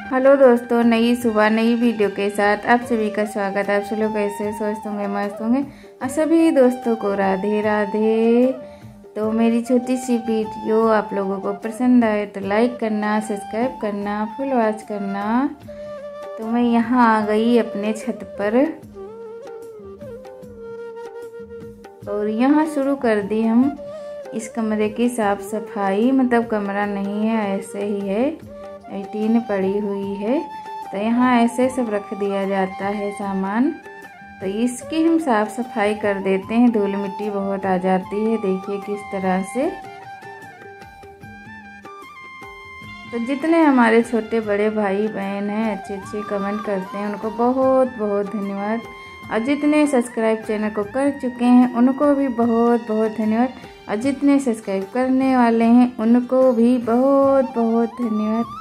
Hello दोस्तों, नई सुबह नई वीडियो के साथ आप सभी का स्वागत है। आप सभी लोग कैसे स्वस्थ होंगे, मस्त होंगे और सभी दोस्तों को राधे राधे। तो मेरी छोटी सी वीडियो आप लोगों को पसंद आए तो लाइक करना, सब्सक्राइब करना, फुल वॉच करना। तो मैं यहाँ आ गई अपने छत पर और यहाँ शुरू कर दी हम इस कमरे की साफ सफाई। मतलब कमरा नहीं है, ऐसे ही है, टीन पड़ी हुई है। तो यहाँ ऐसे सब रख दिया जाता है सामान। तो इसकी हम साफ सफाई कर देते हैं। धूल मिट्टी बहुत आ जाती है, देखिए किस तरह से। तो जितने हमारे छोटे बड़े भाई बहन हैं अच्छे अच्छे कमेंट करते हैं, उनको बहुत बहुत धन्यवाद। और जितने सब्सक्राइब चैनल को कर चुके हैं उनको भी बहुत बहुत धन्यवाद। और जितने सब्सक्राइब करने वाले हैं उनको भी बहुत बहुत धन्यवाद।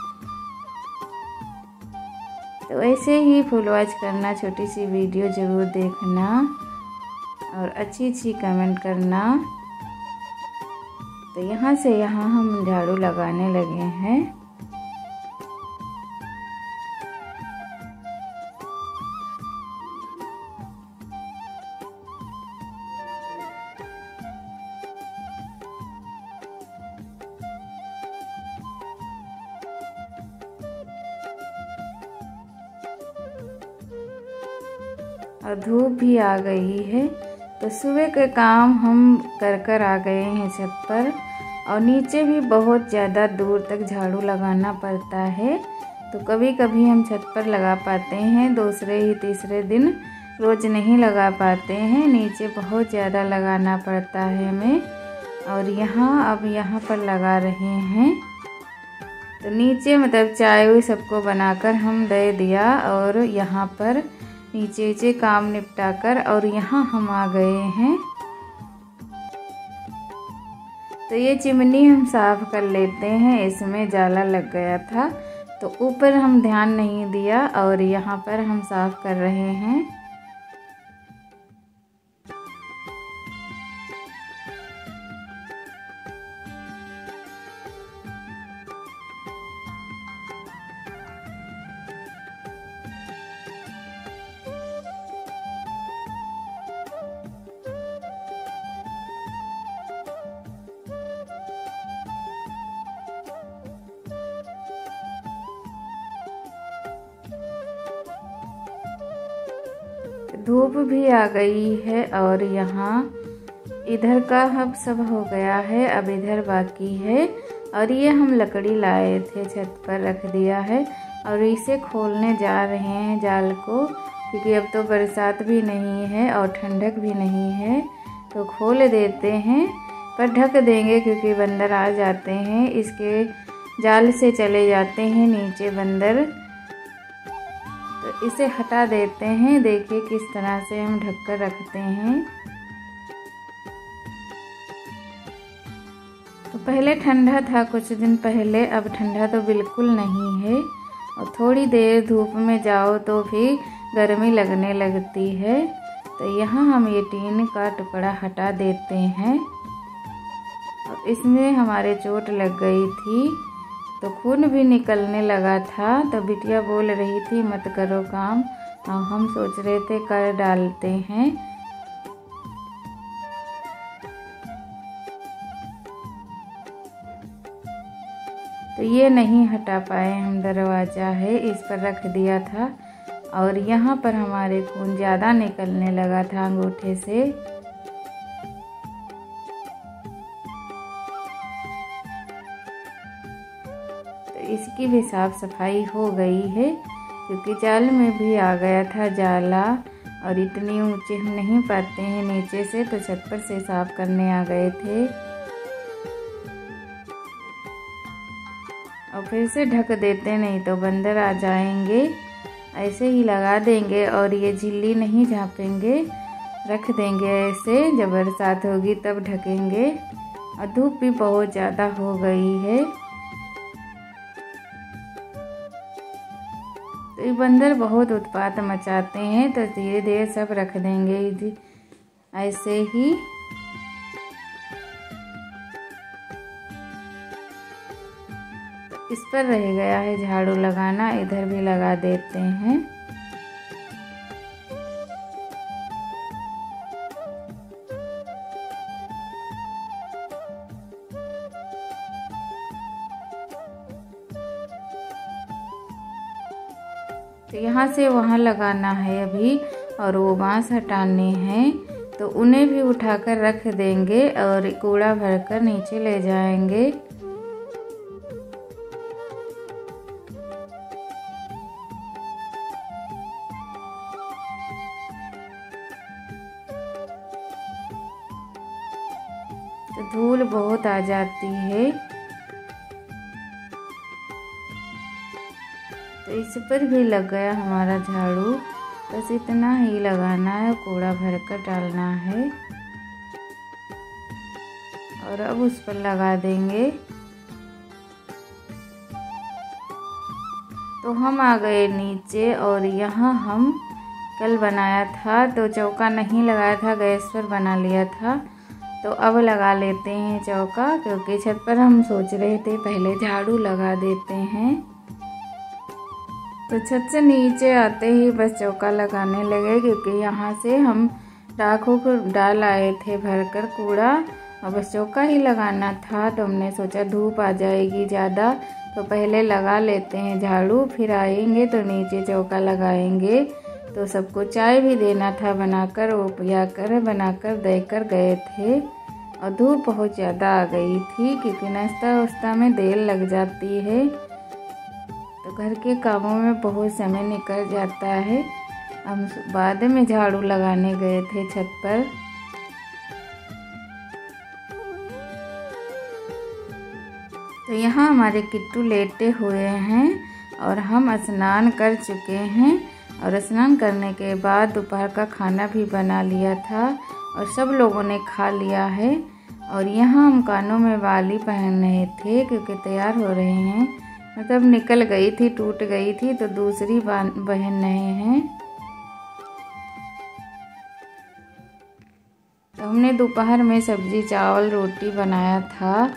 तो ऐसे ही फुल वॉच करना, छोटी सी वीडियो ज़रूर देखना और अच्छी अच्छी कमेंट करना। तो यहाँ से यहाँ हम झाड़ू लगाने लगे हैं। और धूप भी आ गई है। तो सुबह के काम हम कर आ गए हैं छत पर। और नीचे भी बहुत ज़्यादा दूर तक झाड़ू लगाना पड़ता है। तो कभी कभी हम छत पर लगा पाते हैं, दूसरे ही तीसरे दिन, रोज़ नहीं लगा पाते हैं। नीचे बहुत ज़्यादा लगाना पड़ता है हमें। और अब यहाँ पर लगा रहे हैं। तो नीचे मतलब चाय सबको बनाकर हम दे दिया और यहाँ पर नीचे काम निपटा कर और यहाँ हम आ गए हैं। तो ये चिमनी हम साफ कर लेते हैं, इसमें जाला लग गया था तो ऊपर हम ध्यान नहीं दिया और यहाँ पर हम साफ कर रहे हैं। धूप भी आ गई है और यहाँ इधर का अब सब हो गया है, अब इधर बाकी है। और ये हम लकड़ी लाए थे, छत पर रख दिया है और इसे खोलने जा रहे हैं जाल को, क्योंकि अब तो बरसात भी नहीं है और ठंडक भी नहीं है। तो खोल देते हैं, पर ढक देंगे क्योंकि बंदर आ जाते हैं, इसके जाल से चले जाते हैं नीचे बंदर। तो इसे हटा देते हैं। देखिए किस तरह से हम ढककर रखते हैं। तो पहले ठंडा था कुछ दिन पहले, अब ठंडा तो बिल्कुल नहीं है। और थोड़ी देर धूप में जाओ तो फिर गर्मी लगने लगती है। तो यहाँ हम ये टीन का टुकड़ा हटा देते हैं। और इसमें हमारे चोट लग गई थी तो खून भी निकलने लगा था। तो बिटिया बोल रही थी मत करो काम, और हम सोच रहे थे कर डालते हैं। तो ये नहीं हटा पाए हम, दरवाज़ा है इस पर रख दिया था और यहाँ पर हमारे खून ज़्यादा निकलने लगा था अंगूठे से। इसकी भी साफ सफाई हो गई है, क्योंकि जाल में भी आ गया था जाला। और इतनी ऊंचे हम नहीं पाते हैं नीचे से, तो छत पर से साफ करने आ गए थे। और फिर से ढक देते, नहीं तो बंदर आ जाएंगे। ऐसे ही लगा देंगे और ये झिल्ली नहीं झाँपेंगे, रख देंगे ऐसे। जब बरसात होगी तब ढकेंगे। और धूप भी बहुत ज़्यादा हो गई है। तो ये बंदर बहुत उत्पात मचाते हैं, तो धीरे धीरे सब रख देंगे ऐसे ही। इस पर रह गया है झाड़ू लगाना, इधर भी लगा देते हैं। तो यहाँ से वहाँ लगाना है अभी, और वो बांस हटाने हैं, तो उन्हें भी उठाकर रख देंगे और कूड़ा भरकर नीचे ले जाएंगे। तो धूल बहुत आ जाती है, तो इस पर भी लग गया हमारा झाड़ू। बस इतना ही लगाना है, कूड़ा भरकर डालना है और अब उस पर लगा देंगे। तो हम आ गए नीचे, और यहाँ हम कल बनाया था तो चौका नहीं लगाया था, गैस पर बना लिया था। तो अब लगा लेते हैं चौका, क्योंकि छत पर हम सोच रहे थे पहले झाड़ू लगा देते हैं। तो छत से नीचे आते ही बस चौका लगाने लगे, क्योंकि यहाँ से हम राखों को डाल आए थे भरकर कूड़ा, और बस चौका ही लगाना था। तो हमने सोचा धूप आ जाएगी ज़्यादा, तो पहले लगा लेते हैं झाड़ू, फिर आएंगे तो नीचे चौका लगाएंगे। तो सबको चाय भी देना था बनाकर, वो पियाकर बनाकर देकर गए थे। और धूप बहुत ज़्यादा आ गई थी, क्योंकि नाश्ता वास्ता में देर लग जाती है, तो घर के कामों में बहुत समय निकल जाता है। हम बाद में झाड़ू लगाने गए थे छत पर। तो यहाँ हमारे किट्टू लेटे हुए हैं, और हम स्नान कर चुके हैं, और स्नान करने के बाद दोपहर का खाना भी बना लिया था, और सब लोगों ने खा लिया है। और यहाँ हम कानों में बाली पहन रहे थे, क्योंकि तैयार हो रहे हैं। मतलब निकल गई थी, टूट गई थी, तो दूसरी पहन रहे हैं। तो हमने दोपहर में सब्जी चावल रोटी बनाया था,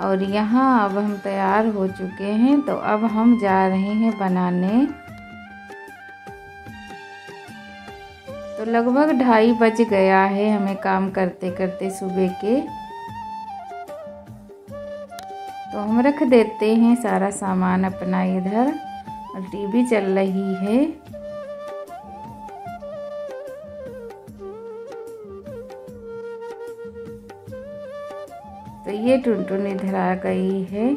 और यहाँ अब हम तैयार हो चुके हैं। तो अब हम जा रहे हैं बनाने। तो लगभग 2:30 बज गया है हमें काम करते करते सुबह के। तो हम रख देते हैं सारा सामान अपना इधर, और टीवी चल रही है। तो ये टुनटुन इधर आ गई है,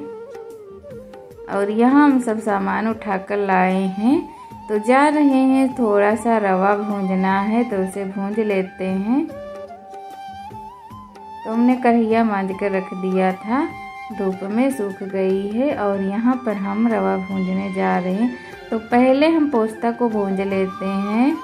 और यहाँ हम सब सामान उठाकर लाए हैं। तो जा रहे हैं, थोड़ा सा रवा भूंजना है, तो उसे भूंज लेते हैं। तो हमने कढ़ैया मांज कर रख दिया था, धूप में सूख गई है, और यहाँ पर हम रवा भूंजने जा रहे हैं। तो पहले हम पोस्ता को भूंज लेते हैं।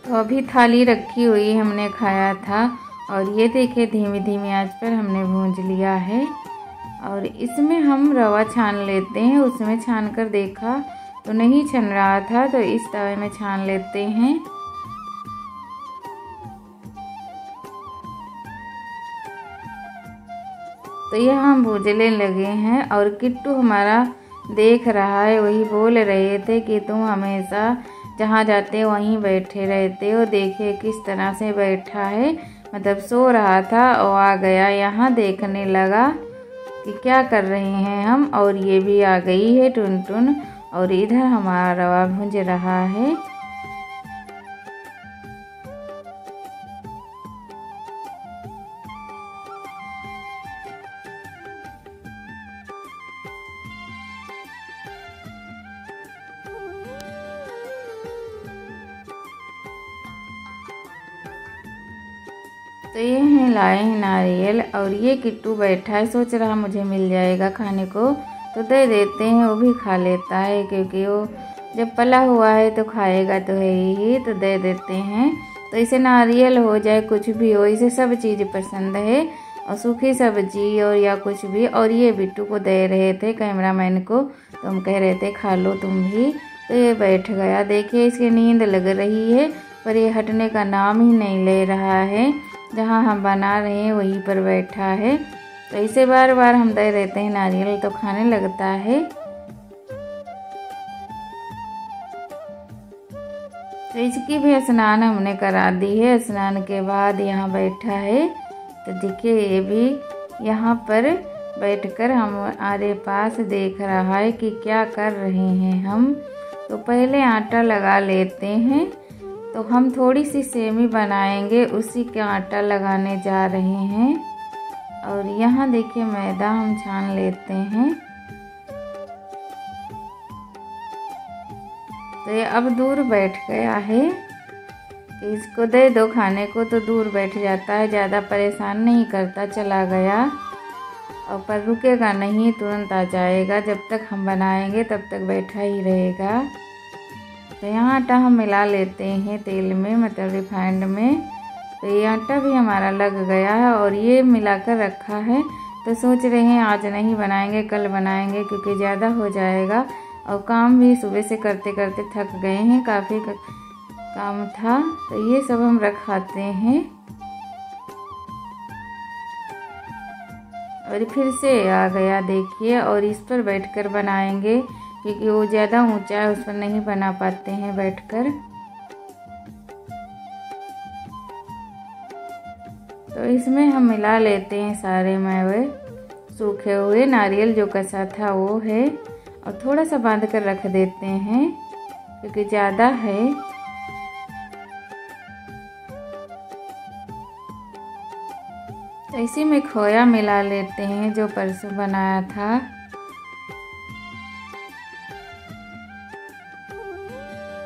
तो अभी थाली रखी हुई हमने खाया था, और ये देखिए धीमी धीमी आंच पर हमने भूंज लिया है। और इसमें हम रवा छान लेते हैं। उसमें छान कर देखा तो नहीं छन रहा था, तो इस तवे में छान लेते हैं। तो ये हम भूजने लगे हैं, और किट्टू हमारा देख रहा है। वही बोल रहे थे कि तुम हमेशा जहाँ जाते हो वहीं बैठे रहते हो, देखिए किस तरह से बैठा है। मतलब सो रहा था और आ गया यहाँ, देखने लगा कि क्या कर रहे हैं हम। और ये भी आ गई है टुनटुन, और इधर हमारा रवा भूंज रहा है। तो ये हैं लाए हैं नारियल, और ये किट्टू बैठा है, सोच रहा मुझे मिल जाएगा खाने को, तो दे देते हैं। वो भी खा लेता है, क्योंकि वो जब पला हुआ है तो खाएगा तो है ही, तो दे देते हैं। तो इसे नारियल हो जाए कुछ भी हो, इसे सब चीज़ पसंद है, और सूखी सब्जी और या कुछ भी। और ये बिट्टू को दे रहे थे, कैमरामैन को, तो हम कह रहे थे खा लो तुम भी। तो ये बैठ गया, देखिए इसकी नींद लग रही है, पर ये हटने का नाम ही नहीं ले रहा है। जहाँ हम बना रहे हैं वहीं पर बैठा है। तो इसे बार बार हम दे देते हैं नारियल तो खाने लगता है। तो इसकी भी स्नान हमने करा दी है। स्नान के बाद यहाँ बैठा है। तो देखिए ये भी यहाँ पर बैठकर हमारे पास देख रहा है कि क्या कर रहे हैं हम। तो पहले आटा लगा लेते हैं। तो हम थोड़ी सी सेमी बनाएंगे, उसी का आटा लगाने जा रहे हैं। और यहाँ देखिए मैदा हम छान लेते हैं। तो ये अब दूर बैठ गया है। इसको दे दो खाने को तो दूर बैठ जाता है, ज़्यादा परेशान नहीं करता, चला गया। और पर रुकेगा नहीं, तुरंत आ जाएगा। जब तक हम बनाएंगे तब तक बैठा ही रहेगा। तो यहाँ आटा हम मिला लेते हैं तेल में, मतलब रिफाइंड में। तो ये आटा भी हमारा लग गया है और ये मिलाकर रखा है। तो सोच रहे हैं आज नहीं बनाएंगे, कल बनाएंगे, क्योंकि ज़्यादा हो जाएगा। और काम भी सुबह से करते करते थक गए हैं, काफ़ी काम था। तो ये सब हम रखाते हैं। और फिर से आ गया देखिए। और इस पर बैठकर बनाएंगे, क्योंकि वो ज़्यादा ऊंचा है, उस पर नहीं बना पाते हैं बैठकर। तो इसमें हम मिला लेते हैं सारे मेवे। सूखे हुए नारियल जो कसा था वो है। और थोड़ा सा बांध कर रख देते हैं, क्योंकि ज़्यादा है। तो इसी में खोया मिला लेते हैं जो परसों बनाया था।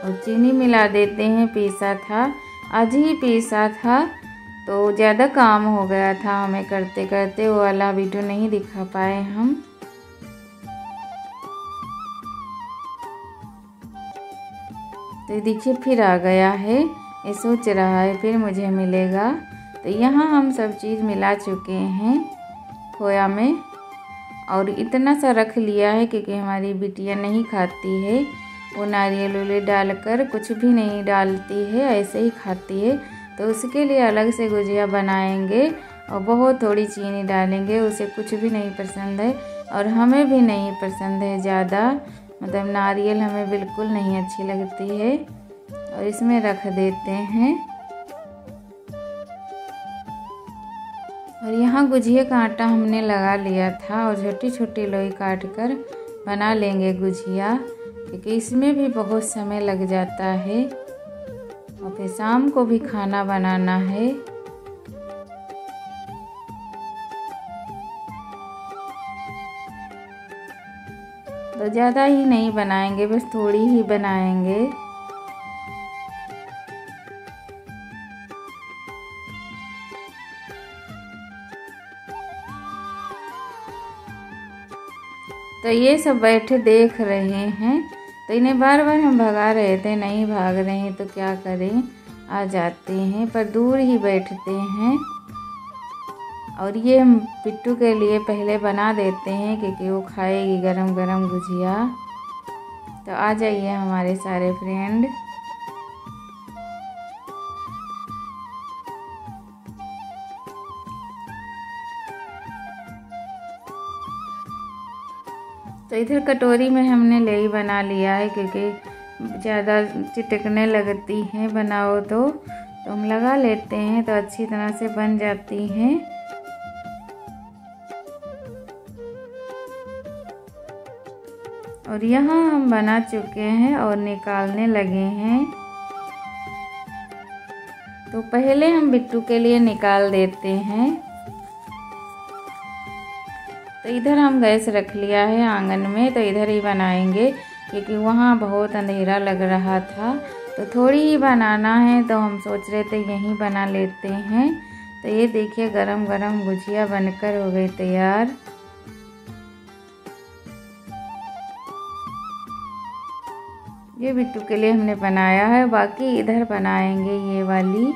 और चीनी मिला देते हैं, पीसा था, आज ही पीसा था। तो ज़्यादा काम हो गया था हमें करते करते, वो वाला वीडियो नहीं दिखा पाए हम। तो देखिए फिर आ गया है। ये सोच रहा है फिर मुझे मिलेगा। तो यहाँ हम सब चीज़ मिला चुके हैं खोया में। और इतना सा रख लिया है क्योंकि हमारी बिटिया नहीं खाती है। वो नारियल उरियल डालकर कुछ भी नहीं डालती है, ऐसे ही खाती है। तो उसके लिए अलग से गुजिया बनाएंगे और बहुत थोड़ी चीनी डालेंगे। उसे कुछ भी नहीं पसंद है और हमें भी नहीं पसंद है ज़्यादा, मतलब नारियल हमें बिल्कुल नहीं अच्छी लगती है। और इसमें रख देते हैं। और यहाँ गुजिया का आटा हमने लगा लिया था और छोटी छोटी लोई काट कर बना लेंगे गुजिया, क्योंकि इसमें भी बहुत समय लग जाता है और फिर शाम को भी खाना बनाना है। तो ज़्यादा ही नहीं बनाएंगे, बस थोड़ी ही बनाएंगे। तो ये सब बैठे देख रहे हैं। तो इन्हें बार बार हम भगा रहे थे, नहीं भाग रहे हैं तो क्या करें, आ जाते हैं, पर दूर ही बैठते हैं। और ये हम पिट्टू के लिए पहले बना देते हैं क्योंकि वो खाएगी गरम गरम गुजिया। तो आ जाइए हमारे सारे फ्रेंड। तो इधर कटोरी में हमने लेई बना लिया है, क्योंकि ज़्यादा चिटकने लगती हैं बनाओ तो हम लगा लेते हैं तो अच्छी तरह से बन जाती हैं। और यहाँ हम बना चुके हैं और निकालने लगे हैं। तो पहले हम बिट्टू के लिए निकाल देते हैं। तो इधर हम गैस रख लिया है आंगन में, तो इधर ही बनाएंगे क्योंकि वहाँ बहुत अंधेरा लग रहा था। तो थोड़ी ही बनाना है तो हम सोच रहे थे यहीं बना लेते हैं। तो ये देखिए गरम गरम गुजिया बनकर हो गई तैयार। ये बिट्टू के लिए हमने बनाया है, बाकी इधर बनाएंगे ये वाली।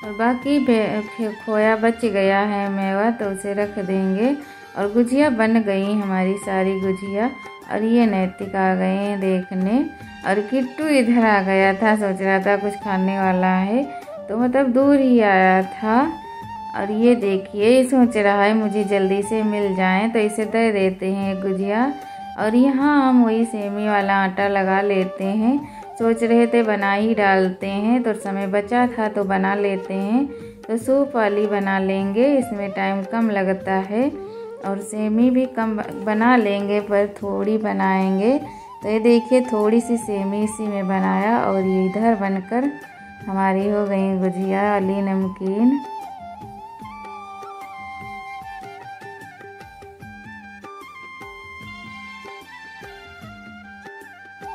और बाकी खोया बच गया है मेवा तो उसे रख देंगे। और गुजिया बन गई हमारी सारी गुजिया। और ये नैतिक आ गए हैं देखने। और किट्टू इधर आ गया था, सोच रहा था कुछ खाने वाला है तो मतलब दूर ही आया था। और ये देखिए ये सोच रहा है मुझे जल्दी से मिल जाए तो इसे दे देते हैं गुजिया। और यहाँ हम वही सेमी वाला आटा लगा लेते हैं। सोच रहे थे बना ही डालते हैं तो समय बचा था तो बना लेते हैं। तो सूप वाली बना लेंगे, इसमें टाइम कम लगता है। और सेमी भी कम बना लेंगे पर थोड़ी बनाएंगे। तो ये देखिए थोड़ी सी सेमी इसी में बनाया और ये इधर बनकर हमारी हो गई गुजिया वाली नमकीन।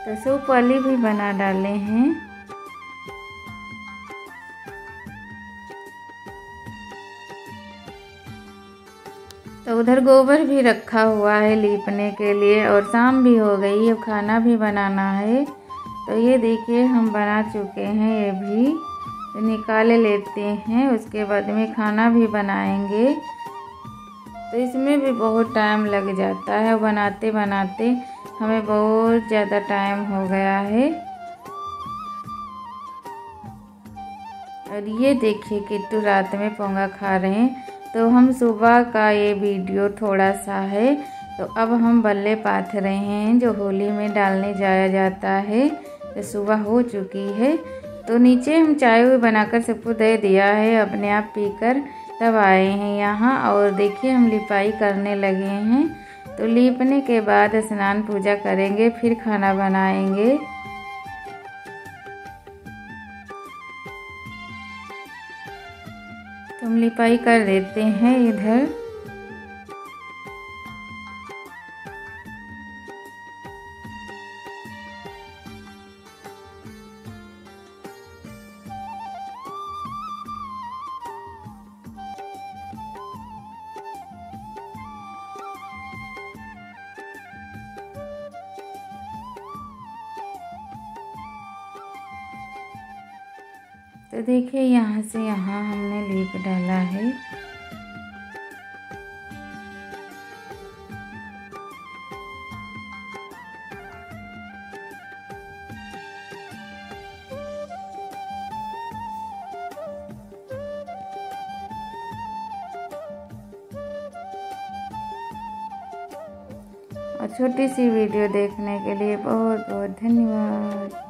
तो सूप वाली भी बना डाले हैं। तो उधर गोबर भी रखा हुआ है लीपने के लिए। और शाम भी हो गई, अब खाना भी बनाना है। तो ये देखिए हम बना चुके हैं, ये भी तो निकाल लेते हैं। उसके बाद में खाना भी बनाएंगे। तो इसमें भी बहुत टाइम लग जाता है, बनाते बनाते हमें बहुत ज़्यादा टाइम हो गया है। और ये देखिए किट्टू रात में पोंगा खा रहे हैं। तो हम सुबह का ये वीडियो थोड़ा सा है। तो अब हम बल्ले पाथ रहे हैं जो होली में डालने जाया जाता है। तो सुबह हो चुकी है। तो नीचे हम चाय बनाकर सबको दे दिया है, अपने आप पीकर तब आए हैं यहाँ। और देखिए हम लिपाई करने लगे हैं। तो लीपने के बाद स्नान पूजा करेंगे, फिर खाना बनाएंगे। तो हम लिपाई कर देते हैं इधर। तो देखिए यहाँ से यहाँ हमने लीप डाला है। और छोटी सी वीडियो देखने के लिए बहुत बहुत धन्यवाद।